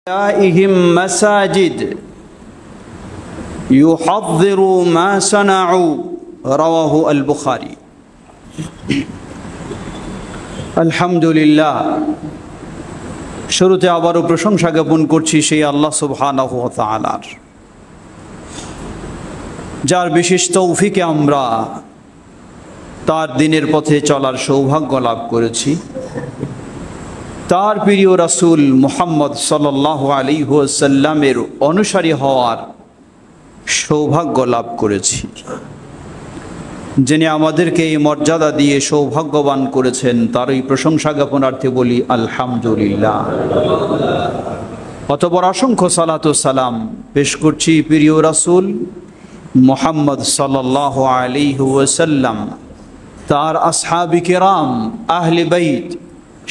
إِهِمْ مَسَاجِدْ يُحَضِّرُ مَا صَنَعُوا رواه البخاري। আলহামদুলিল্লাহ, শুরুতে আবারও প্রশংসা জ্ঞাপন করছি সেই আল্লাহ সুবহানাহু ওয়া তাআলার, যার বিশেষ তৌফিকে আমরা তার দিনের পথে চলার সৌভাগ্য লাভ করেছি। তার প্রিয় রাসূল মুহাম্মদ সাল্লাল্লাহু আলাইহি ওয়াসাল্লামের অনুসারী হওয়ার সৌভাগ্য লাভ করেছি। যিনি আমাদেরকে এই মর্যাদা দিয়ে সৌভাগ্যবান করেছেন তারই প্রশংসা জ্ঞাপনার্থে বলি আলহামদুলিল্লাহ। অতঃপর অসংখ্য সালাত ও সালাম পেশ করছি প্রিয় রাসূল মুহাম্মদ সাল্লাল্লাহু আলাইহি ওয়াসাল্লাম, তার আসহাবি কিরাম, আহলে বাইত,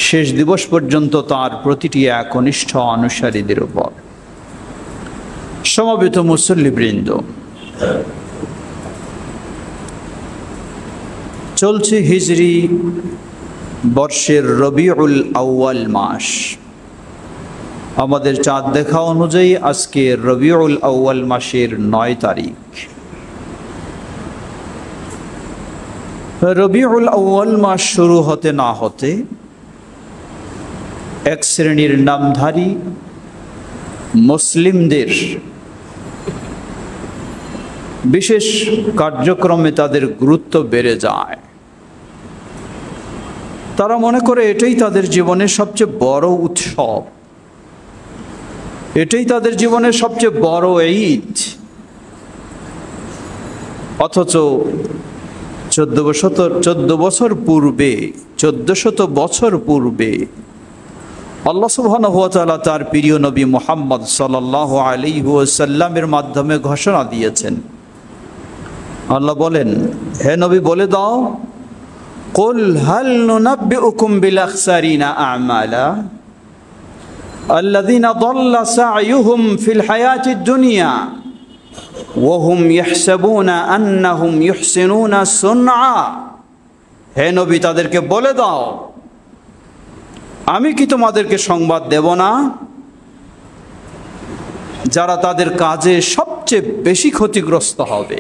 শেষ দিবস পর্যন্ত তার প্রতিটি একনিষ্ঠ অনুসারীদের উপর। সমবেত মুসল্লিবৃন্দ, চলছে হিজরি বর্ষের রবিউল আউয়াল মাস। আমাদের চাঁদ দেখা অনুযায়ী আজকে রবিউল আউয়াল মাসের 9 তারিখ। রবিউল আউয়াল মাস শুরু হতে না হতে এক শ্রেণীর নামধারী মুসলিমদের বিশেষ কার্যক্রমে তাদের গুরুত্ব বেড়ে যায়। তারা মনে করে এটাই তাদের জীবনের সবচেয়ে বড় উৎসব, এটাই তাদের জীবনের সবচেয়ে বড় ঈদ। অথচ 1400 বছর পূর্বে, 1400 বছর পূর্বে আল্লাহ সুবহানাহু ওয়া তাআলা তার প্রিয় নবী মুহাম্মদ সাল্লাল্লাহু আলাইহি ওয়াসাল্লামের মাধ্যমে ঘোষণা দিয়েছেন। আল্লাহ বলেন, হে নবী বলে দাও, কুল হাল নুনাব্বিউকুম বিল আখসারিনা আমালা আল্লাযীনা দাল্লা সা'য়ুহুম ফিল হায়াতিদ দুনিয়া ওয়া হুম ইয়াহসাবুনা আন্নাহুম ইউহসিনুনা সুনআ। হে নবী তাদেরকে বলে দাও, আমি কি তোমাদেরকে সংবাদ দেব না যারা তাদের কাজে সবচেয়ে বেশি ক্ষতিগ্রস্ত হবে।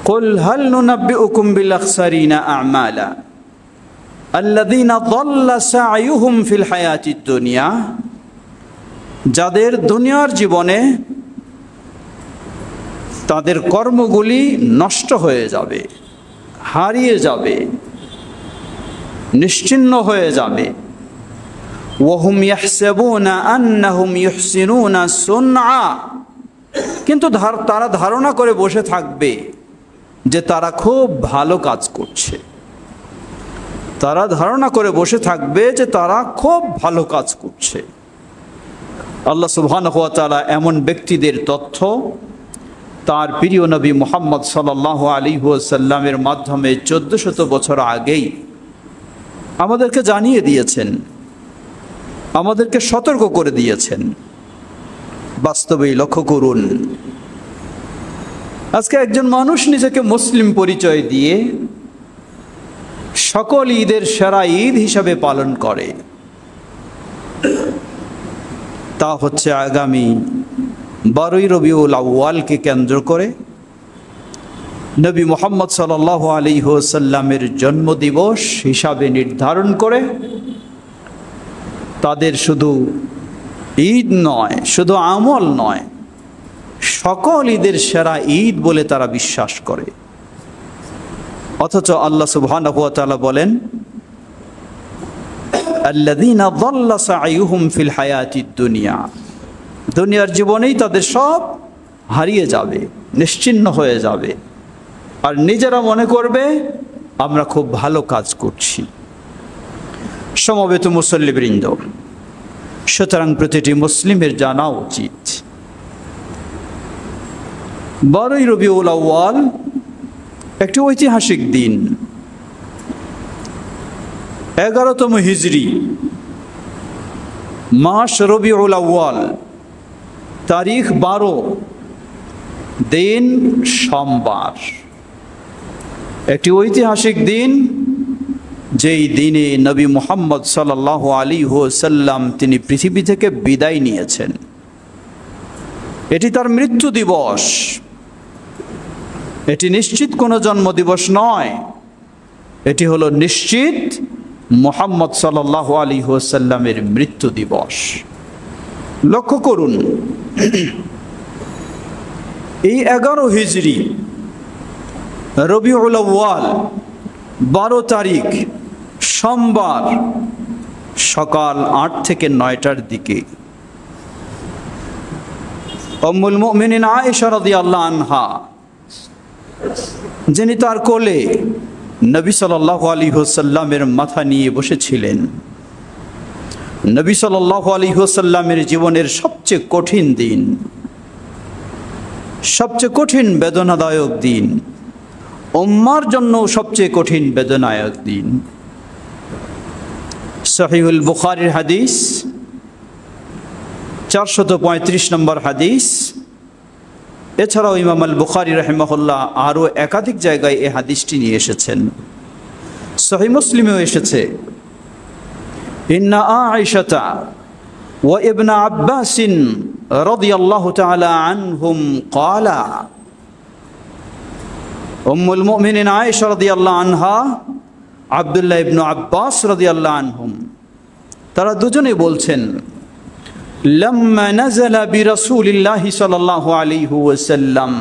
কুল হাল নুনাব্বিউকুম বিল আখসারিনা আমালা আল্লাযীনা দাল্লা সা'য়ুহুম ফিল হায়াতিদ দুনিয়া, যাদের দুনিয়ার জীবনে তাদের কর্মগুলি নষ্ট হয়ে যাবে, হারিয়ে যাবে, নিশ্চিহ্ন হয়ে যাবে। ওয়া হুম ইয়াহসাবুনা আন্নাহুম ইউহসিনুনা সুনআ, কিন্তু তারা ধারণা করে বসে থাকবে যে তারা খুব ভালো কাজ করছে। তারা ধারণা করে বসে থাকবে যে তারা খুব ভালো কাজ করছে। আল্লাহ সুবহানাহু ওয়া তাআলা এমন ব্যক্তিদের তথ্য তার প্রিয় নবী মুহাম্মদ সাল্লাল্লাহু আলাইহি ওয়াসাল্লামের মাধ্যমে 1400 বছর আগেই আমাদেরকে জানিয়ে দিয়েছেন, আমাদেরকে সতর্ক করে দিয়েছেন। বাস্তবেই লক্ষ্য করুন, আজকে একজন মানুষ নিজেকে মুসলিম পরিচয় দিয়ে সকল ঈদের সেরা ঈদ হিসাবে পালন করে। তা হচ্ছে আগামী 12ই রবিউল আউয়ালকে কেন্দ্র করে নবী মুহাম্মদ সাল্লাল্লাহু আলাইহি ওয়াসাল্লামের জন্মদিবস হিসাবে নির্ধারণ করে তাদের শুধু ঈদ নয়, শুধু আমল নয়, সকল ঈদের সেরা ঈদ বলে তারা বিশ্বাস করে। অথচ আল্লাহ সুবহানাহু ওয়া তাআলা বলেন, আল্লাযীনা দাল্লা সা'য়ুহুম ফিল হায়াতিদ দুনিয়া, দুনিয়ার জীবনেই তাদের সব হারিয়ে যাবে, নিশ্চিহ্ন হয়ে যাবে, আর নিজেরা মনে করবে আমরা খুব ভালো কাজ করছি। সমবেত মুসল্লিবৃন্দ, সুতরাং প্রতিটি মুসলিমের জানা উচিত 12ই রবিউল আউয়াল একটি ঐতিহাসিক দিন। 11তম হিজরি মাস রবিউল আউয়াল, তারিখ 12, দিন সোমবার। একটি ঐতিহাসিক দিন, যেই দিনে নবী মুহাম্মদ সাল্লাল্লাহু আলাইহি ওয়াসাল্লাম তিনি পৃথিবী থেকে বিদায় নিয়েছেন। এটি তার মৃত্যু দিবস। এটি নিশ্চিত কোনো জন্মদিবস নয়, এটি হলো নিশ্চিত মুহাম্মদ সাল্লাল্লাহু আলাইহি ওয়াসাল্লামের মৃত্যু দিবস। লক্ষ্য করুন, এই 11 হিজরি রবিউল আউয়াল 12 তারিখ সোমবার সকাল 8 থেকে 9টার দিকে উম্মুল মুমিনিন আয়েশা রাদিয়াল্লাহু আনহা, যিনি তার কোলে নবী সাল্লাল্লাহু আলাইহি ওয়াসাল্লামের মাথা নিয়ে বসেছিলেন, নবী সাল্লাল্লাহু আলাইহি ওয়াসাল্লামের জীবনের সবচেয়ে কঠিন দিন, সবচেয়ে কঠিন বেদনাদায়ক দিন, উম্মার জন্য সবচেয়ে কঠিন বেদনাদায়ক দিন। সহিহুল বুখারীর হাদিস 435 নম্বর হাদিস। এছাড়াও ইমাম আল বুখারী রাহিমাহুল্লাহ আরও একাধিক জায়গায় এই হাদিসটি নিয়ে এসেছেন। সহিহ মুসলিমেও এসেছে, ইন্না আয়েশাতা ওয়া ইবনা আব্বাস রাদিয়াল্লাহু তাআলা আনহুম ক্বালা, উম্মুল মুমিনিন আয়েশা রাদিয়াল্লাহু আনহা, আব্দুল্লাহ ইবনে আব্বাস রাদিয়াল্লাহু আনহুম, তারা দুজনেই বলছেন, লাম্মা নাযালা বিরাসূলিল্লাহি সাল্লাল্লাহু আলাইহি ওয়াসাল্লাম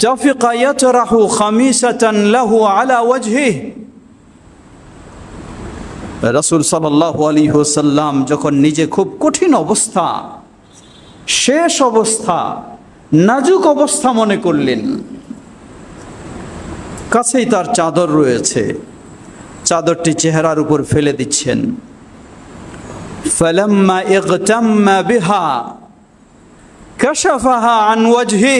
তাফিকা ইয়াতরাহু খামিসাতান লাহু আলা ওয়াজহিহি, রাসূল সাল্লাল্লাহু আলাইহি ওয়াসাল্লাম যখন নিজে খুব কঠিন অবস্থা, শেষ অবস্থা, নাজুক অবস্থা মনে করলেন, কাছেই তার চাদর রয়েছে, চাদরটি চেহারার উপর ফেলে দিচ্ছেন। ফালাম্মা ইগতাম্মা বিহা কাশাফাহা আন ওয়াজহিহি,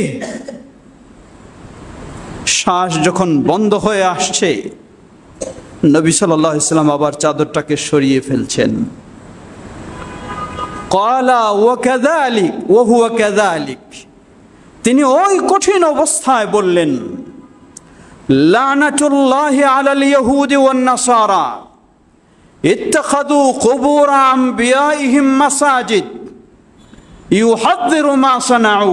শ্বাস যখন বন্ধ হয়ে আসছে, নবী সাল্লাল্লাহু আলাইহি ওয়াসাল্লাম আবার চাদরটাকে সরিয়ে ফেলছেন। ক্বালা ওয়া কাযালিক ওয়া হুয়া কাযালিক, তিনি ওই কঠিন অবস্থায় বললেন, লানাতুল্লাহি আলাল ইয়াহুদি ওয়ান নাসারা ইত্তাখাযু কুবুর আমবিয়াইহিম মাসাজিদ ইউহাযযিরু মা সানাউ।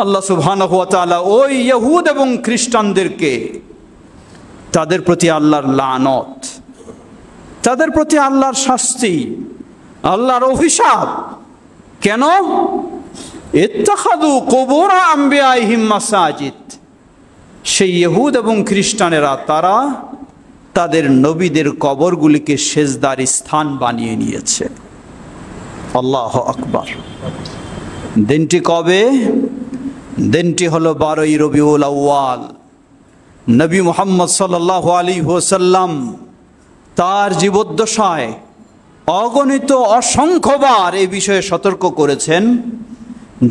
আল্লাহ সুবহানাহু ওয়া তাআলা ওই ইহুদ এবং খ্রিস্টানদেরকে, তাদের প্রতি আল্লাহর লানত, তাদের প্রতি আল্লাহর শাস্তি, আল্লাহর অভিশাপ। কেন? ইত্তাখাযু কুবুর আমবিয়াইহিম মাসাজিদ, সেই ইহুদ এবং খ্রিস্টানেরা তারা তাদের নবীদের কবরগুলিকে সেজদার স্থান বানিয়ে নিয়েছে। আল্লাহু আকবার। দিনটি কবে? দিনটি হলো 12ই রবিউল আউয়াল। নবী মুহাম্মদ সাল্লাল্লাহু আলাইহি ওয়াসাল্লাম তার জীবদ্দশায় অগণিত অসংখ্যবার এই বিষয়ে সতর্ক করেছেন।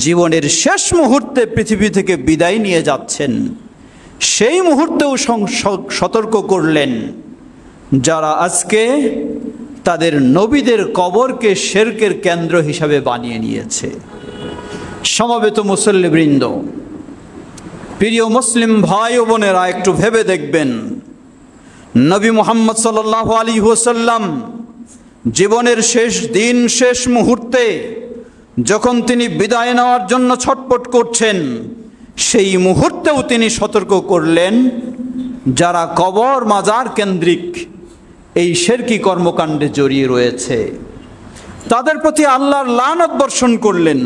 জীবনের শেষ মুহূর্তে পৃথিবী থেকে বিদায় নিয়ে যাচ্ছেন, সেই মুহূর্তেও সতর্ক করলেন, যারা আজকে তাদের নবীদের কবরকে শিরকের কেন্দ্র হিসাবে বানিয়ে নিয়েছে। সমবেত মুসল্লিবৃন্দ, প্রিয় মুসলিম ভাই ও বোনেরা, একটু ভেবে দেখবেন, নবী মুহাম্মদ সাল্লাল্লাহু আলাইহি ওয়াসাল্লাম জীবনের শেষ দিন, শেষ মুহূর্তে যখন তিনি বিদায় নেওয়ার জন্য ছটপট করছেন, সেই মুহূর্তেও তিনি সতর্ক করলেন, যারা কবর মাজার কেন্দ্রিক এই শিরকি কর্মকাণ্ডে জড়িয়ে রয়েছে তাদের প্রতি আল্লাহর লানত বর্ষণ করলেন।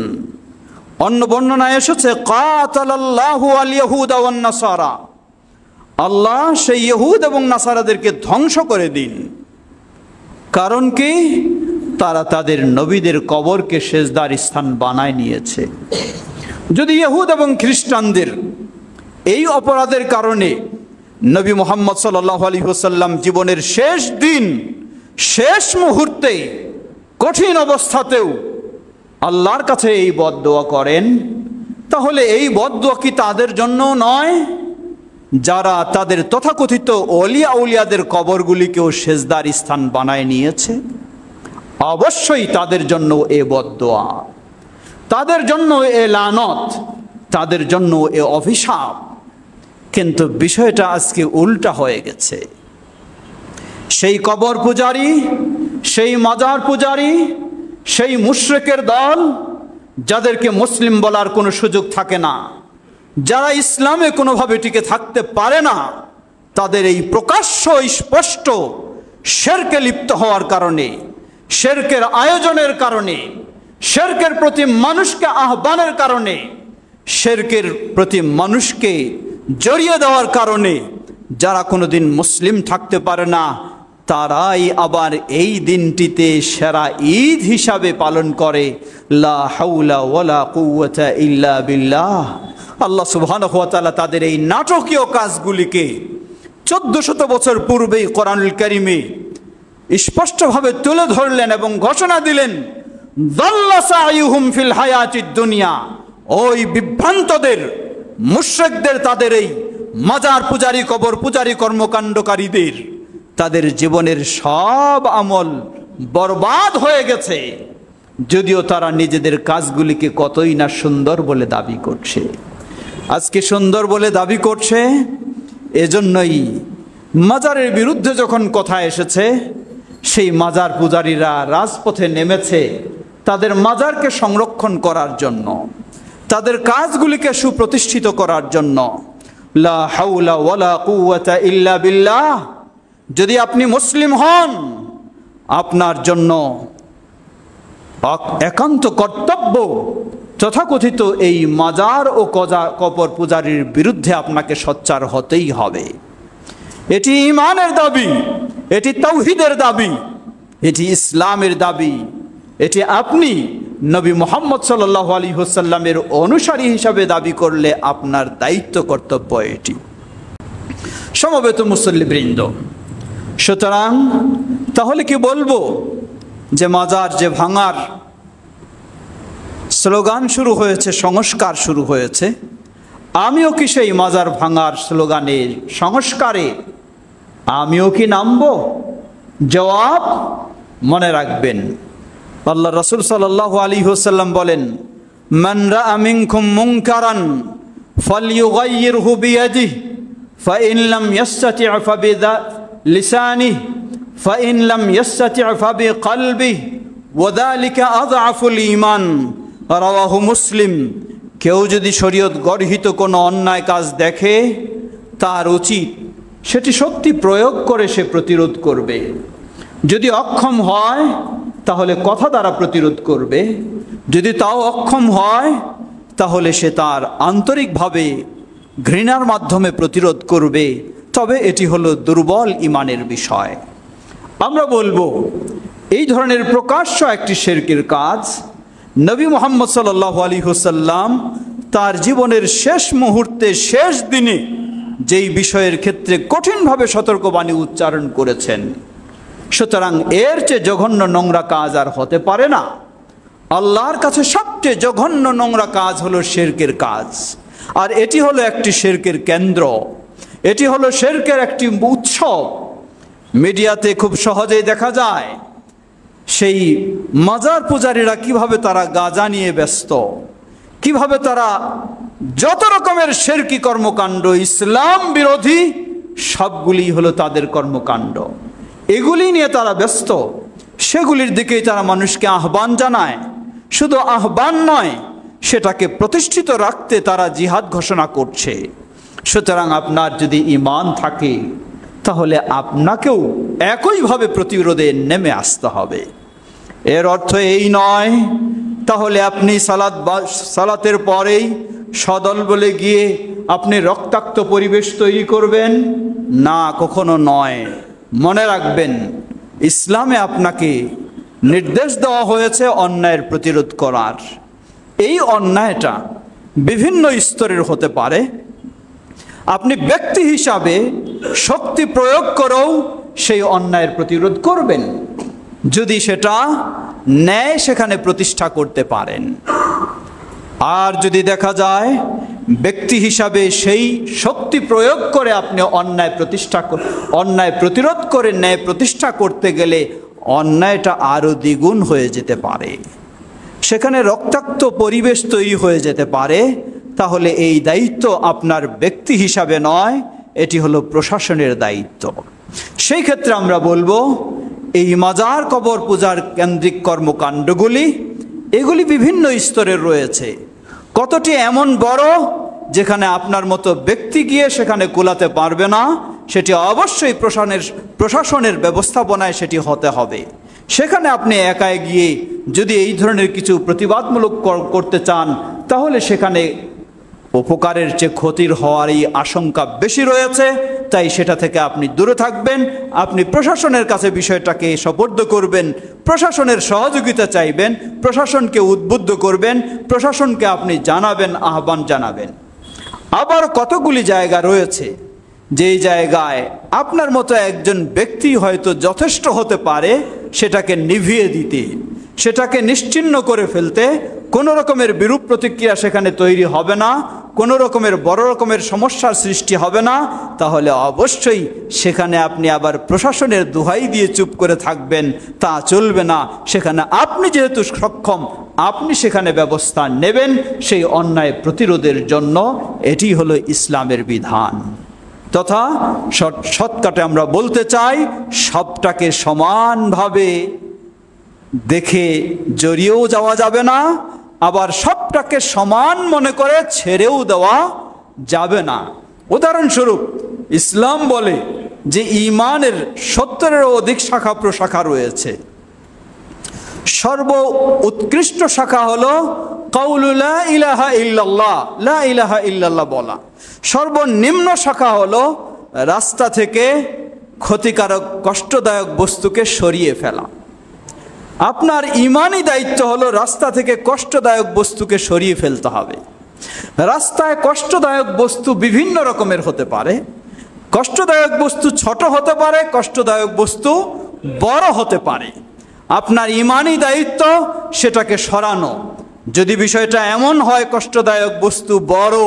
অন্য বর্ণনায় এসেছে, কাতালাল্লাহু আল ইয়াহুদা ওয়ান নাসারা, আল্লাহ সেই ইহুদ এবং নাসারাদেরকে ধ্বংস করে দিন। কারণ কি? তারা তাদের নবীদের কবরকে সেজদার স্থান বানায় নিয়েছে। যদি ইহুদ এবং খ্রিস্টানদের এই অপরাধের কারণে নবী মুহাম্মদ সাল্লাল্লাহু আলাইহি ওয়াসাল্লাম জীবনের শেষ দিন, শেষ মুহূর্তে, কঠিন অবস্থাতেও আল্লাহর কাছে এই বদদোয়া করেন, তাহলে এই বদদোয়া কি তাদের জন্য নয়, যারা তাদের তথাকথিত ওলিয়া উলিয়াদের কবরগুলিকেও সেজদার স্থান বানায় নিয়েছে? অবশ্যই তাদের জন্য এ বদদোয়া, তাদের জন্য এ লানত, তাদের জন্য এ অভিশাপ। কিন্তু বিষয়টা আজকে উল্টা হয়ে গেছে। সেই কবর পূজারী, সেই মাজার পূজারী, সেই মুশরিকের দল, যাদেরকে মুসলিম বলার কোনো সুযোগ থাকে না, যারা ইসলামে কোনোভাবে টিকে থাকতে পারে না, তাদের এই প্রকাশ্য স্পষ্ট শিরকে লিপ্ত হওয়ার কারণে, শিরকের আয়োজনের কারণে, শিরকের প্রতি মানুষকে আহ্বানের কারণে, শিরকের প্রতি মানুষকে জড়িয়ে দেওয়ার কারণে যারা কোনোদিন মুসলিম থাকতে পারে না, তারাই আবার এই দিনটিতে সেরা ঈদ হিসাবে পালন করে। লা হাওলা ওয়ালা কুওয়াতা ইল্লা বিল্লাহ। আল্লাহ সুবহানাহু ওয়া তাআলা তাদের এই নাটকীয় কাজগুলিকে 1400 বছর পূর্বেই কোরআনুল কারীমে স্পষ্টভাবে তুলে ধরলেন এবং ঘোষণা দিলেন, যাল্লা সাইয়ুহুম ফিল হায়াতিদ দুনিয়া। ওই বিভ্রান্তদের, মুশরিকদের, তাদের এই মাজার পূজারী, কবর পূজারী কর্মকাণ্ডকারীদের তাদের জীবনের সব আমল বরবাদ হয়ে গেছে, যদিও তারা নিজেদের কাজগুলিকে কতই না সুন্দর বলে দাবি করছে। আজকে সুন্দর বলে দাবি করছে, এজন্যই মাজারের বিরুদ্ধে যখন কথা এসেছে, সেই মাজার পূজারীরা রাজপথে নেমেছে তাদের মাজারকে সংরক্ষণ করার জন্য, তাদের কাজগুলিকে সুপ্রতিষ্ঠিত করার জন্য। লা হাওলা ওয়ালা কুওয়াতা ইল্লা বিল্লাহ। যদি আপনি মুসলিম হন, আপনার জন্য একান্ত কর্তব্য তথাকথিত এই মাজার ও কবর পূজারীর বিরুদ্ধে আপনাকে সোচ্চার হতেই হবে। এটি ঈমানের দাবি, এটি তাওহীদের দাবি, এটি ইসলামের দাবি। এটি আপনি নবী মুহাম্মদ সাল্লাল্লাহু আলাইহি ওয়াসাল্লামের অনুসারী হিসাবে দাবি করলে আপনার দায়িত্ব কর্তব্য এটি। সমবেত মুসল্লিবৃন্দ, সুতরাং তাহলে কি বলবো যে মাজার যে ভাঙার স্লোগান শুরু হয়েছে, সংস্কার শুরু হয়েছে, আমিও কি সেই মাজার ভাঙার স্লোগানের সংস্কারে আমিও কি নামবো? জবাব মনে রাখবেন, আল্লাহ রাসূল সাল্লাল্লাহু আলাইহি ওয়াসাল্লাম বলেন, মান রাআ মিনকুম মুনকারান ফালইয়ুগাইয়িরহু বিয়াদিহি ফাইন লাম ইসতাতি' ফাবিলিসানিহি ফাইন লাম ইসতাতি' ফাবিকলবিহি ওয়াযালিকা আযআফুল ঈমান। রাওয়াহু মুসলিম। কেউ যদি শরীয়ত গর্হিত কোনো অন্যায় কাজ দেখে, তার উচিত সেটি শক্তি প্রয়োগ করে সে প্রতিরোধ করবে। যদি অক্ষম হয় তাহলে কথা দ্বারা প্রতিরোধ করবে, যদি তাও অক্ষম হয় তাহলে সে তার আন্তরিকভাবে ঘৃণার মাধ্যমে প্রতিরোধ করবে। তবে এটি হলো দুর্বল ঈমানের বিষয়। আমরা বলবো এই ধরনের প্রকাশ্য একটি শিরকের কাজ নবী মুহাম্মদ সাল্লাল্লাহু আলাইহি ওয়াসাল্লাম তার জীবনের শেষ মুহূর্তে, শেষ দিনে যেই বিষয়ের ক্ষেত্রে কঠিনভাবে সতর্কবাণী উচ্চারণ করেছেন, সুতরাং এর চেয়ে জঘন্য নোংরা কাজ আর হতে পারে না। আল্লাহর কাছে সবচেয়ে জঘন্য নোংরা কাজ হলো শিরকের কাজ, আর এটি হলো একটি শিরকের কেন্দ্র, এটি হলো শিরকের একটি উৎসব। মিডিয়াতে খুব সহজেই দেখা যায় সেই মাজার পূজারীরা কিভাবে তারা গাঁজা নিয়ে ব্যস্ত, কিভাবে তারা যত রকমের শিরকি কর্মকাণ্ড, ইসলাম বিরোধী সবগুলি হলো তাদের কর্মকাণ্ড, এগুলি নিয়ে তারা ব্যস্ত। সেগুলির দিকেই তারা মানুষকে আহ্বান জানায়। শুধু আহ্বান নয়, সেটাকে প্রতিষ্ঠিত রাখতে তারা জিহাদ ঘোষণা করছে। সুতরাং আপনার যদি ঈমান থাকে তাহলে আপনাকেও একইভাবে প্রতিরোধে নেমে আসতে হবে। এর অর্থ এই নয় তাহলে আপনি সালাতের পরেই সদল বলে গিয়ে আপনি রক্তাক্ত পরিবেশ তৈরি করবেন, না, কখনো নয়। মনে রাখবেন, ইসলামে আপনাকে নির্দেশ দেওয়া হয়েছে অন্যায়ের প্রতিরোধ করার। এই অন্যায়টা বিভিন্ন স্তরের হতে পারে। আপনি ব্যক্তি হিসাবে শক্তি প্রয়োগ করেও সেই অন্যায়ের প্রতিরোধ করবেন, যদি সেটা ন্যায় সেখানে প্রতিষ্ঠা করতে পারেন। আর যদি দেখা যায় ব্যক্তি হিসাবে সেই শক্তি প্রয়োগ করে আপনি অন্যায় প্রতিরোধ করে ন্যায় প্রতিষ্ঠা করতে গেলে অন্যায়টা আরও দ্বিগুণ হয়ে যেতে পারে, সেখানে রক্তাক্ত পরিবেশ তৈরি হয়ে যেতে পারে, তাহলে এই দায়িত্ব আপনার ব্যক্তি হিসাবে নয়, এটি হলো প্রশাসনের দায়িত্ব। সেই ক্ষেত্রে আমরা বলবো এই মাজার কবর পূজার কেন্দ্রিক কর্মকাণ্ডগুলি এগুলি বিভিন্ন স্তরের রয়েছে। কতটি এমন বড় যেখানে আপনার মতো ব্যক্তি গিয়ে সেখানে কুলাতে পারবে না, সেটি অবশ্যই প্রশাসনের ব্যবস্থাপনায় সেটি হতে হবে। সেখানে আপনি একাই গিয়ে যদি এই ধরনের কিছু প্রতিবাদমূলক করতে চান, তাহলে সেখানে উপকারের চেয়ে ক্ষতির হওয়ারই আশঙ্কা বেশি রয়েছে। তাই সেটা থেকে আপনি দূরে থাকবেন। আপনি প্রশাসনের কাছে বিষয়টাকে সোপর্দ করবেন, প্রশাসনের সহযোগিতা চাইবেন, প্রশাসনকে উদ্বুদ্ধ করবেন, প্রশাসনকে আপনি জানাবেন, আহ্বান জানাবেন। আবার কতগুলি জায়গা রয়েছে যেই জায়গায় আপনার মতো একজন ব্যক্তি হয়তো যথেষ্ট হতে পারে সেটাকে নিভিয়ে দিতে, সেটাকে নিশ্চিহ্ন করে ফেলতে। কোনো রকমের বিরূপ প্রতিক্রিয়া সেখানে তৈরি হবে না, কোনো রকমের বড় রকমের সমস্যার সৃষ্টি হবে না। তাহলে অবশ্যই সেখানে আপনি আবার প্রশাসনের দোহাই দিয়ে চুপ করে থাকবেন, তা চলবে না। সেখানে আপনি যেহেতু সক্ষম, আপনি সেখানে ব্যবস্থা নেবেন সেই অন্যায় প্রতিরোধের জন্য। এটি হলো ইসলামের বিধান। তথা শর্টকাটে আমরা বলতে চাই, সবটাকে সমানভাবে দেখে জড়িয়েও যাওয়া যাবে না, আবার সবটাকে সমান মনে করে ছেড়েও দেওয়া যাবে না। উদাহরণস্বরূপ ইসলাম বলে যে ঈমানের 70-এরও অধিক শাখা প্রশাখা রয়েছে। সর্ব উৎকৃষ্ট শাখা হলো কাউলু লা ইলাহা ইল্লাল্লাহ, লা ইলাহা ইল্লাল্লাহ বলা। সর্বনিম্ন শাখা হলো রাস্তা থেকে ক্ষতিকারক কষ্টদায়ক বস্তুকে সরিয়ে ফেলা। আপনার ঈমানি দায়িত্ব হলো রাস্তা থেকে কষ্টদায়ক বস্তুকে সরিয়ে ফেলতে হবে। রাস্তায় কষ্টদায়ক বস্তু বিভিন্ন রকমের হতে পারে। কষ্টদায়ক বস্তু ছোট হতে পারে, কষ্টদায়ক বস্তু বড় হতে পারে। আপনার ঈমানি দায়িত্ব সেটাকে সরানো। যদি বিষয়টা এমন হয় কষ্টদায়ক বস্তু বড়,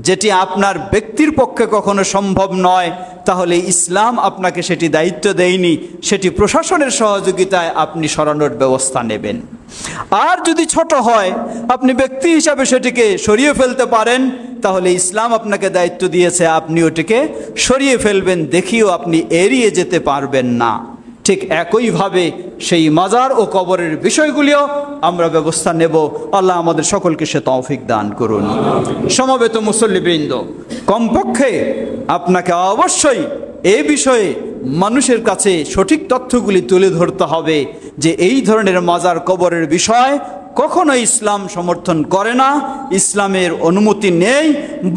যেটি আপনার ব্যক্তির পক্ষে কখনো সম্ভব নয়, তাহলে ইসলাম আপনাকে সেটি দায়িত্ব দেয়নি, সেটি প্রশাসনের সহযোগিতায় আপনি সরানোর ব্যবস্থা নেবেন। আর যদি ছোট হয়, আপনি ব্যক্তি হিসাবে সেটিকে সরিয়ে ফেলতে পারেন, তাহলে ইসলাম আপনাকে দায়িত্ব দিয়েছে আপনি ওটিকে সরিয়ে ফেলবেন, দেখিও আপনি এড়িয়ে যেতে পারবেন না। ঠিক একইভাবে সেই মাজার ও কবরের বিষয়গুলিও আমরা ব্যবস্থা নেব। আল্লাহ আমাদের সকলকে সে তৌফিক দান করুন। সমবেত মুসল্লিবৃন্দ, কমপক্ষে আপনাকে অবশ্যই এই বিষয়ে মানুষের কাছে সঠিক তথ্যগুলি তুলে ধরতে হবে যে এই ধরনের মাজার কবরের বিষয় কখনো ইসলাম সমর্থন করে না, ইসলামের অনুমতি নেই।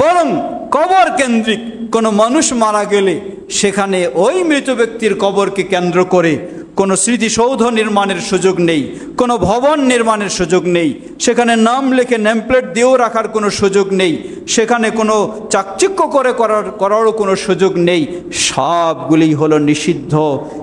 বরং কবর কেন্দ্রিক কোনো মানুষ মারা গেলে সেখানে ওই মৃত ব্যক্তির কবরকে কেন্দ্র করে কোনো স্মৃতিসৌধ নির্মাণের সুযোগ নেই, কোনো ভবন নির্মাণের সুযোগ নেই, সেখানে নাম লিখে নেমপ্লেট দিয়েও রাখার কোনো সুযোগ নেই, সেখানে কোনো চাকচিক্য করারও কোনো সুযোগ নেই। সবগুলি হলো নিষিদ্ধ।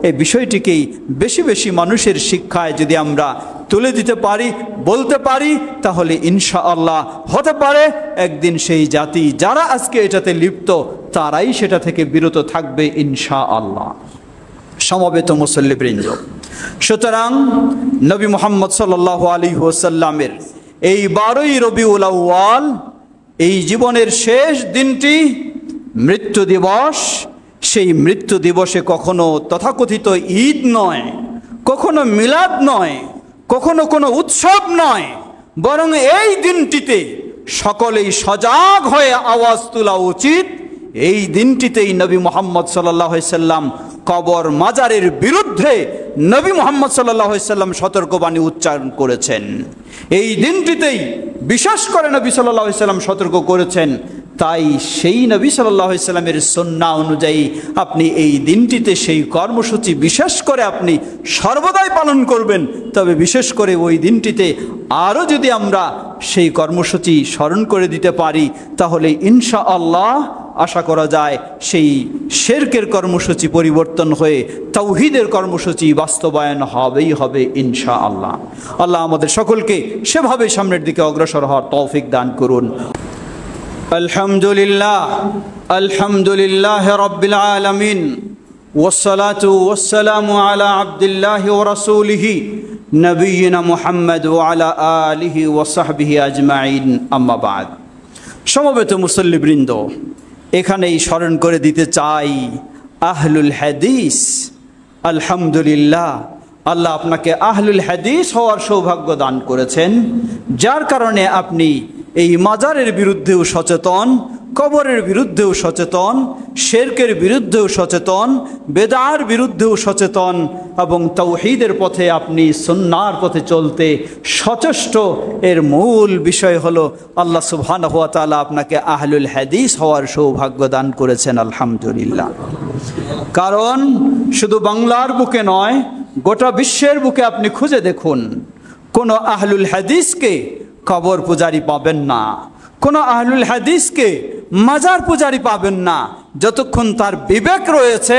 এই বিষয়টিকেই বেশি বেশি মানুষের শিক্ষায় যদি আমরা তুলে দিতে পারি, বলতে পারি, তাহলে ইনশাআল্লাহ হতে পারে একদিন সেই জাতি যারা আজকে এটাতে লিপ্ত তারাই সেটা থেকে বিরত থাকবে ইনশাআল্লাহ। সমবেত মুসল্লিবৃন্দ, সুতরাং নবী মুহাম্মদ সাল্লাল্লাহু আলাইহি ওয়াসাল্লামের এই 12ই রবিউল আউয়াল, এই জীবনের শেষ দিনটি মৃত্যু দিবস। সেই মৃত্যু দিবসে কখনো তথাকথিত ঈদ নয়, কখনো মিলাদ নয়, কখনো কোনো উৎসব নয়, বরং এই দিনটিতে সকলেই সজাগ হয়ে আওয়াজ তোলা উচিত। এই দিনটিতেই নবী মুহাম্মদ সাল্লাল্লাহু আলাইহি সাল্লাম কবর মাজারের বিরুদ্ধে নবী মুহাম্মদ সাল্লাল্লাহু আলাইহি সাল্লাম সতর্কবাণী উচ্চারণ করেছেন। এই দিনটিতেই বিশেষ করে নবী সাল্লাল্লাহু আলাইহি সাল্লাম সতর্ক করেছেন। তাই সেই নবী সাল্লাল্লাহু আলাইহি সাল্লামের সুন্নাহ অনুযায়ী আপনি এই দিনটিতে সেই কর্মসূচি বিশেষ করে আপনি সর্বদাই পালন করবেন। তবে বিশেষ করে ওই দিনটিতে আরও যদি আমরা সেই কর্মসূচি স্মরণ করে দিতে পারি, তাহলে ইনশাআল্লাহ আশা করা যায় সেই শিরকের কর্মসূচি পরিবর্তন হয়ে তাওহীদের কর্মসূচি বাস্তবায়ন হবেই হবে ইনশাআল্লাহ। আল্লাহ আমাদের সকলকে সেভাবে সামনের দিকে অগ্রসর হওয়ার তৌফিক দান করুন। আলহামদুলিল্লাহ, আলহামদুলিল্লাহ রাব্বিল আলামিন, ওয়াসসালাতু ওয়াসসালামু আলা আবদিল্লাহি ওয়া রাসূলিহি নবিয়িনা মুহাম্মদ ওয়া আলা আলিহি ওয়া সাহবিহি আজমাইন, আম্মা বাদ। সমবেত মুসল্লিবৃন্দ, এখানেই স্মরণ করে দিতে চাই আহলুল হাদিস, আলহামদুলিল্লাহ, আল্লাহ আপনাকে আহলুল হাদিস হওয়ার সৌভাগ্য দান করেছেন, যার কারণে আপনি এই মাজারের বিরুদ্ধেও সচেতন, কবরের বিরুদ্ধেও সচেতন, শিরকের বিরুদ্ধেও সচেতন, বেদার বিরুদ্ধেও সচেতন, এবং তাওহীদের পথে আপনি সুন্নাহর পথে চলতে সচেষ্ট। এর মূল বিষয় হলো আল্লাহ সুবহানাহু ওয়া তাআলা আপনাকে আহলুল হাদিস হওয়ার সৌভাগ্য দান করেছেন, আলহামদুলিল্লাহ। কারণ শুধু বাংলার বুকে নয়, গোটা বিশ্বের বুকে আপনি খুঁজে দেখুন, কোনো আহলুল হাদিসকে কবর পূজারি পাবেন না, কোনো আহলুল হাদিসকে মাজার পূজারি পাবেন না, যতক্ষণ তার বিবেক রয়েছে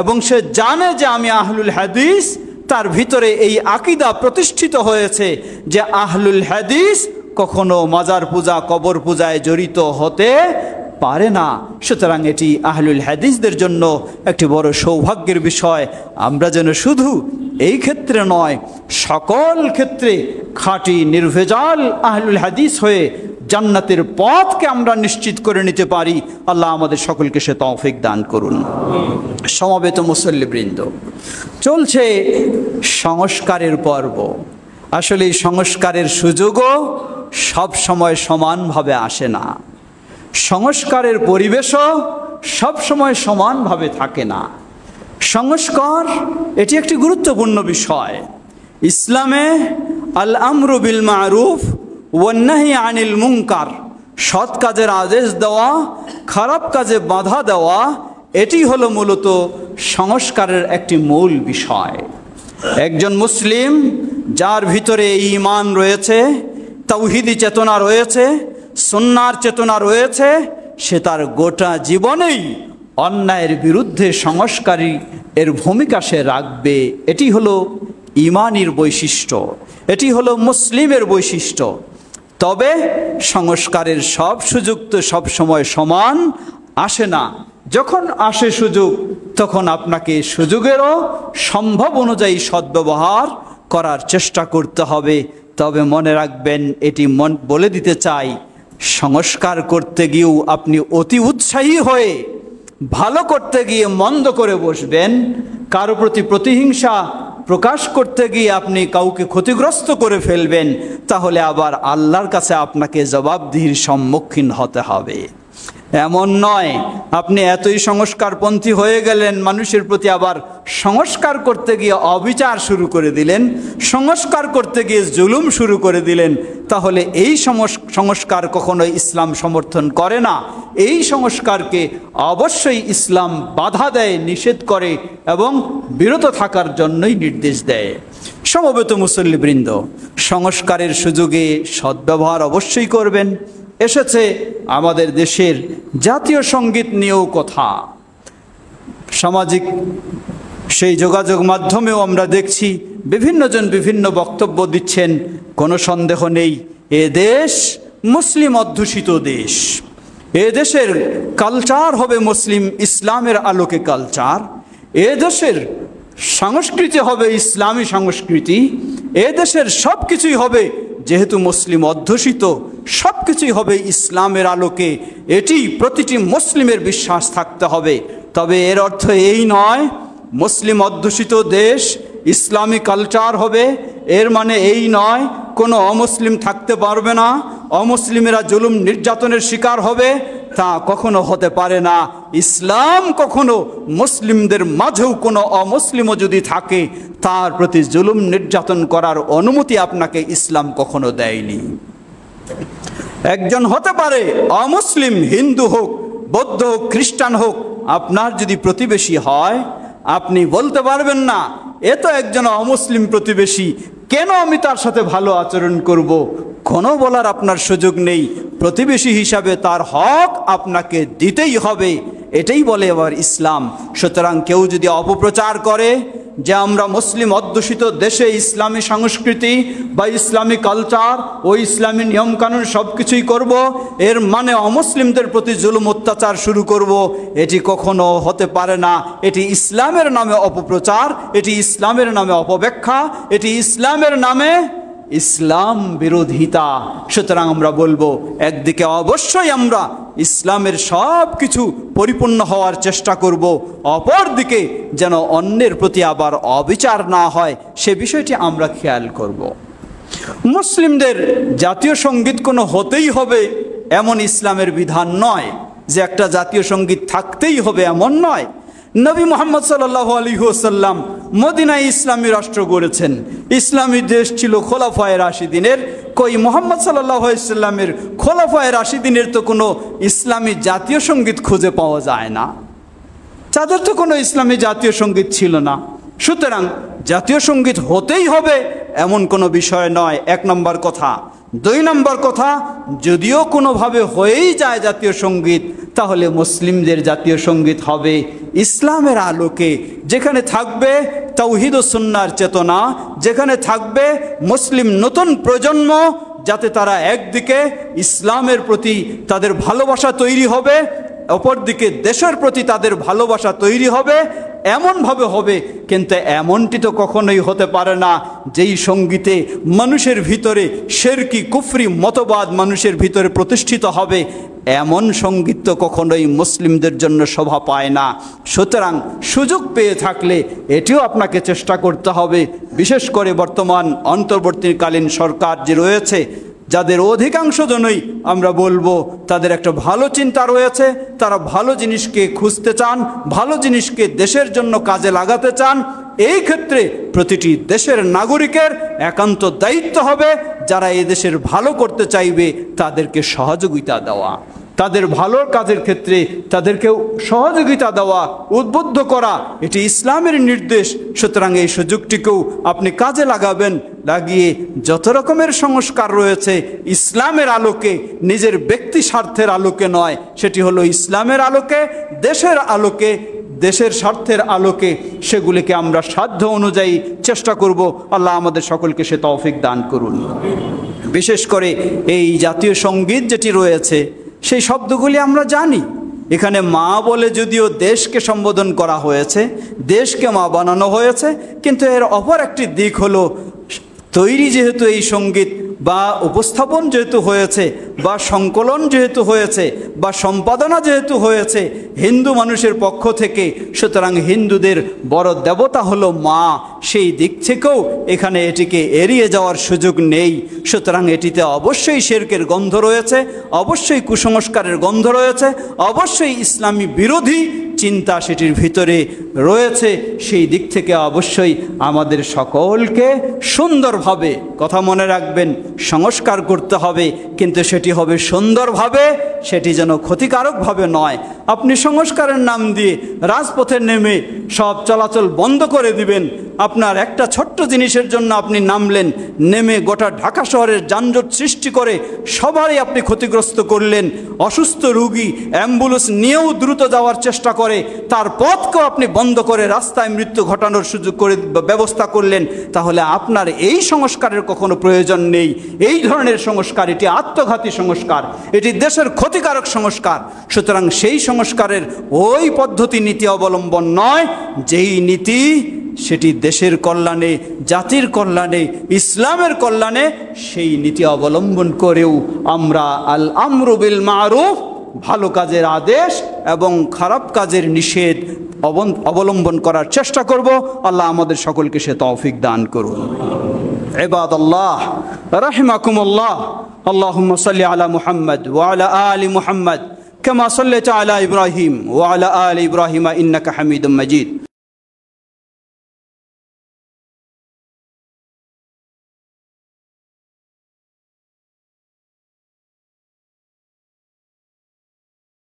এবং সে জানে যে আমি আহলুল হাদিস, তার ভিতরে এই আকীদা প্রতিষ্ঠিত হয়েছে যে আহলুল হাদিস কখনো মাজার পূজা, কবর পূজায় জড়িত হতে পারে না। সুতরাং এটি আহলুল হাদিসদের জন্য একটি বড় সৌভাগ্যের বিষয়। আমরা যেন শুধু এই ক্ষেত্রে নয়, সকল ক্ষেত্রে খাঁটি নির্ভেজাল আহলুল হাদিস হয়ে জান্নাতের পথকে আমরা নিশ্চিত করে নিতে পারি। আল্লাহ আমাদের সকলকে সে তৌফিক দান করুন। সমবেত মুসল্লিবৃন্দ, চলছে সংস্কারের পর্ব। আসলে এই সংস্কারের সুযোগও সব সময় সমানভাবে আসে না, সংস্কারের পরিবেশও সব সময় সমানভাবে থাকে না। সংস্কার এটি একটি গুরুত্বপূর্ণ বিষয়। ইসলামে আল আমরু বিল মারুফ ওয়ান নাহি আনিল মুনকার, সৎ কাজের আদেশ দেওয়া, খারাপ কাজে বাধা দেওয়া, এটি হলো মূলত সংস্কারের একটি মূল বিষয়। একজন মুসলিম যার ভিতরে ঈমান রয়েছে, তাওহীদি চেতনা রয়েছে, সুন্নাহর চেতনা রয়েছে, সে তার গোটা জীবনেই অন্যায়ের বিরুদ্ধে সংস্কারী এর ভূমিকা সে রাখবে। এটি হলো ঈমানের বৈশিষ্ট্য, এটি হলো মুসলিমের বৈশিষ্ট্য। তবে সংস্কারের সব সুযোগ তো সব সময় সমান আসে না। যখন আসে সুযোগ, তখন আপনাকে সুযোগেরও সম্ভব অনুযায়ী সদ্ব্যবহার করার চেষ্টা করতে হবে। তবে মনে রাখবেন, এটি বলে দিতে চাই, সংস্কার করতে গিয়েও আপনি অতি উৎসাহী হয়ে ভালো করতে গিয়ে মন্দ করে বসবেন, কারো প্রতি প্রতিহিংসা প্রকাশ করতে গিয়ে আপনি কাউকে ক্ষতিগ্রস্ত করে ফেলবেন, তাহলে আবার আল্লাহর কাছে আপনাকে জবাবদিহির সম্মুখীন হতে হবে। এমন নয় আপনি এতই সংস্কারপন্থী হয়ে গেলেন, মানুষের প্রতি আবার সংস্কার করতে গিয়ে অবিচার শুরু করে দিলেন, সংস্কার করতে গিয়ে জুলুম শুরু করে দিলেন, তাহলে এই সংস্কার কখনো ইসলাম সমর্থন করে না। এই সংস্কারকে অবশ্যই ইসলাম বাধা দেয়, নিষেধ করে এবং বিরত থাকার জন্যই নির্দেশ দেয়। সমবেত মুসল্লিবৃন্দ, সংস্কারের সুযোগে সদ্ব্যবহার অবশ্যই করবেন। এসেছে আমাদের দেশের জাতীয় সঙ্গীত নিয়েও কথা, সামাজিক সেই যোগাযোগ মাধ্যমেও আমরা দেখছি বিভিন্নজন বিভিন্ন বক্তব্য দিচ্ছেন। কোনো সন্দেহ নেই, এ দেশ মুসলিম অধ্যুষিত দেশ। এ দেশের কালচার হবে মুসলিম ইসলামের আলোকে কালচার, এ দেশের সংস্কৃতি হবে ইসলামী সংস্কৃতি, এ দেশের সব কিছুই হবে, যেহেতু মুসলিম অধ্যুষিত, সব কিছুই হবে ইসলামের আলোকে। এটি প্রতিটি মুসলিমের বিশ্বাস থাকতে হবে। তবে এর অর্থ এই নয় মুসলিম অধ্যুষিত দেশ ইসলামী কালচার হবে, এর মানে এই নয় কোনো অমুসলিম থাকতে পারবে না, অমুসলিমেরা জুলুম নির্যাতনের শিকার হবে, তা কখনো হতে পারে না। ইসলাম কখনো মুসলিমদের মাঝেও কোনো অমুসলিমও যদি থাকে, তার প্রতি জুলুম নির্যাতন করার অনুমতি আপনাকে ইসলাম কখনো দেয়নি। একজন হতে পারে অমুসলিম, হিন্দু হোক, বৌদ্ধ হোক, খ্রিস্টান হোক, আপনার যদি প্রতিবেশী হয়, আপনি বলতে পারবেন না এ তো একজন অমুসলিম প্রতিবেশী, কেন আমি তার সাথে ভালো আচরণ করব? কোনো বলার আপনার সুযোগ নেই। প্রতিবেশী হিসাবে তার হক আপনাকে দিতেই হবে, এটাই বলে আবার ইসলাম। সুতরাং কেউ যদি অপপ্রচার করে যে আমরা মুসলিম অধ্যুষিত দেশে ইসলামী সংস্কৃতি বা ইসলামী কালচার ও ইসলামী নিয়মকানুন সব কিছুই করব, এর মানে অমুসলিমদের প্রতি জুলুম অত্যাচার শুরু করব, এটি কখনো হতে পারে না। এটি ইসলামের নামে অপপ্রচার, এটি ইসলামের নামে অপব্যাখ্যা, এটি ইসলামের নামে ইসলাম বিরোধিতা। সুতরাং আমরা বলবো একদিকে অবশ্যই আমরা ইসলামের সব কিছু পরিপূর্ণ হওয়ার চেষ্টা করব, অপরদিকে যেন অন্যের প্রতি আবার অবিচার না হয় সে বিষয়টি আমরা খেয়াল করব। মুসলিমদের জাতীয় সঙ্গীত কোনো হতেই হবে এমন ইসলামের বিধান নয়, যে একটা জাতীয় সঙ্গীত থাকতেই হবে এমন নয়। নবী মুহাম্মদ সাল্লাল্লাহু আলাইহি ওয়াসাল্লাম মদিনায় ইসলামী রাষ্ট্র গড়েছেন, ইসলামী দেশ ছিল খোলাফায়ে রাশিদিনের। কই মুহাম্মদ সাল্লাল্লাহু আলাইহি ওয়াসাল্লামের খোলাফায়ে রাশিদিনের তো কোনো ইসলামী জাতীয় সঙ্গীত খুঁজে পাওয়া যায় না, তাদের তো কোনো ইসলামী জাতীয় সঙ্গীত ছিল না। সুতরাং জাতীয় সঙ্গীত হতেই হবে এমন কোনো বিষয় নয়, এক নম্বর কথা। দুই নম্বর কথা, যদিও কোনোভাবে হয়েই যায় জাতীয় সঙ্গীত, তাহলে মুসলিমদের জাতীয় সঙ্গীত হবে ইসলামের আলোকে, যেখানে থাকবে তাওহীদ ও সুন্নাহর চেতনা, যেখানে থাকবে মুসলিম নতুন প্রজন্ম, যাতে তারা একদিকে ইসলামের প্রতি তাদের ভালোবাসা তৈরি হবে, অপরদিকে দেশের প্রতি তাদের ভালোবাসা তৈরি হবে, এমনভাবে হবে। কিন্তু এমনটি তো কখনোই হতে পারে না যেই সঙ্গীতে মানুষের ভিতরে শিরকি কুফরি মতবাদ মানুষের ভিতরে প্রতিষ্ঠিত হবে, এমন সঙ্গীত তো কখনোই মুসলিমদের জন্য শোভা পায় না। সুতরাং সুযোগ পেয়ে থাকলে এটিও আপনাকে চেষ্টা করতে হবে। বিশেষ করে বর্তমান অন্তর্বর্তীকালীন সরকার যে রয়েছে, যাদের অধিকাংশ জনই আমরা বলবো তাদের একটা ভালো চিন্তা রয়েছে, তারা ভালো জিনিসকে খুঁজতে চান, ভালো জিনিসকে দেশের জন্য কাজে লাগাতে চান। এই ক্ষেত্রে প্রতিটি দেশের নাগরিকের একান্ত দায়িত্ব হবে যারা এই দেশের ভালো করতে চাইবে তাদেরকে সহযোগিতা দেওয়া, তাদের ভালোর কাজের ক্ষেত্রে তাদেরকেও সহযোগিতা দেওয়া, উদ্বুদ্ধ করা, এটি ইসলামের নির্দেশ। সুতরাং এই সুযোগটিকেও আপনি কাজে লাগাবেন, লাগিয়ে যত রকমের সংস্কার রয়েছে ইসলামের আলোকে, নিজের ব্যক্তি স্বার্থের আলোকে নয়, সেটি হলো ইসলামের আলোকে, দেশের আলোকে, দেশের স্বার্থের আলোকে, সেগুলিকে আমরা সাধ্য অনুযায়ী চেষ্টা করব। আল্লাহ আমাদের সকলকে সে তৌফিক দান করুন। বিশেষ করে এই জাতীয় সঙ্গীত যেটি রয়েছে, সেই শব্দগুলি আমরা জানি। এখানে মা বলে যদিও দেশকে সম্বোধন করা হয়েছে, দেশকে মা বানানো হয়েছে, কিন্তু এর অপর একটি দিক হলো তৈরি যেহেতু এই সঙ্গীত বা উপস্থাপন যেহেতু হয়েছে, বা সংকলন যেহেতু হয়েছে, বা সম্পাদনা যেহেতু হয়েছে হিন্দু মানুষের পক্ষ থেকে, সুতরাং হিন্দুদের বড় দেবতা হলো মা। সেই দিক থেকেও এখানে এটিকে এড়িয়ে যাওয়ার সুযোগ নেই। সুতরাং এটিতে অবশ্যই শিরকের গন্ধ রয়েছে, অবশ্যই কুসংস্কারের গন্ধ রয়েছে, অবশ্যই ইসলামী বিরোধী চিন্তা সেটির ভিতরে রয়েছে। সেই দিক থেকে অবশ্যই আমাদের সকলকে সুন্দরভাবে, কথা মনে রাখবেন, সংস্কার করতে হবে, কিন্তু সেটি হবে সুন্দরভাবে, সেটি যেন ক্ষতিকারকভাবে নয়। আপনি সংস্কারের নাম দিয়ে রাজপথে নেমে সব চলাচল বন্ধ করে দিবেন, আপনার একটা ছোট্ট জিনিসের জন্য আপনি নামলেন, নেমে গোটা ঢাকা শহরের যানজট সৃষ্টি করে সবারই আপনি ক্ষতিগ্রস্ত করলেন। অসুস্থ রোগী অ্যাম্বুলেন্স নিয়েও দ্রুত যাওয়ার চেষ্টা করে, তার পথকেও আপনি বন্ধ করে রাস্তায় মৃত্যু ঘটানোর সুযোগ করে ব্যবস্থা করলেন। তাহলে আপনার এই সংস্কারের কখনো প্রয়োজন নেই। এই ধরনের সংস্কার, এটি আত্মঘাতী সংস্কার, এটি দেশের ক্ষতিকারক সংস্কার। সুতরাং সেই সংস্কারের ওই পদ্ধতি নীতি অবলম্বন নয়, যেই নীতি সেটি দেশের কল্যাণে, জাতির কল্যাণে, ইসলামের কল্যাণে, সেই নীতি অবলম্বন করেও আমরা আল আমরু বিল মারুফ, ভালো কাজের আদেশ এবং খারাপ কাজের নিষেধ অবলম্বন করার চেষ্টা করব। আল্লাহ আমাদের সকলকে সে তৌফিক দান করুন। ইবাদাল্লাহ রাহিমাকুমুল্লাহ, আল্লাহুম্মা সাল্লি আলা মুহাম্মদ ওয়া আলা আলি মুহাম্মদ কামা সাল্লাইতা আলা ইব্রাহিম ওয়া আলা আলি ইব্রাহিম ইন্নাকা হামিদুম মাজিদ।